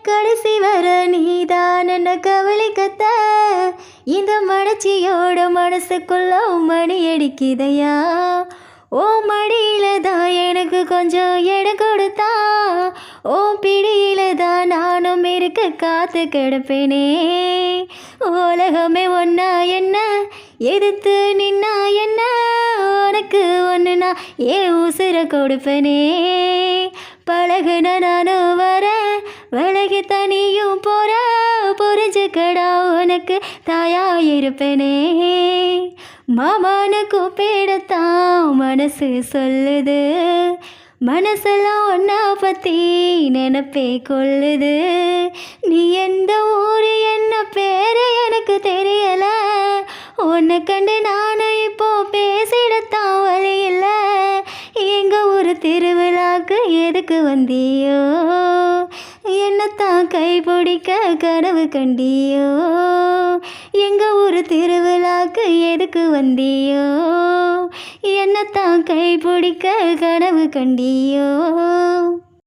கடைசி வர நீதான் என்ன கவலிக்கத்த இந்த மனச்சியோட மனசுக்குள்ள மணி அடிக்குதையா ஓ மடியில தான் எனக்கு கொஞ்சம் இடம் கொடுத்தா ஓ பிடியில தான் நானும் இருக்க காத்து கிடப்பேனே உலகமே ஒன்னா என்ன எதிர்த்து நின்னா என்ன உனக்கு ஒன்றுனா ஏன் உசுர கொடுப்பேனே பழகுன நானும் வர விலகி தனியும் போற புரிஞ்சுக்கடா உனக்கு தாயா இருப்பேனே மாமானு கூப்பிடத்தான் மனசு சொல்லுது மனசெல்லாம் ஒன்னா பற்றி நினைப்பே கொள்ளுது நீ எந்த ஊர் என்ன பேரு எனக்கு தெரியல உன்னை கண்டு நானும் இப்போ பேசிடத்தான் வழி இல்லை எங்கள் ஊர் திருவிழாக்கு எதுக்கு வந்தியோ என்னத்தான் கைப்பிடிக்க கனவு கண்டியோ எங்கள் ஊர் திருவிழாக்கு எதுக்கு வந்தியோ என்னத்தான் கைப்பிடிக்க கனவு கண்டியோ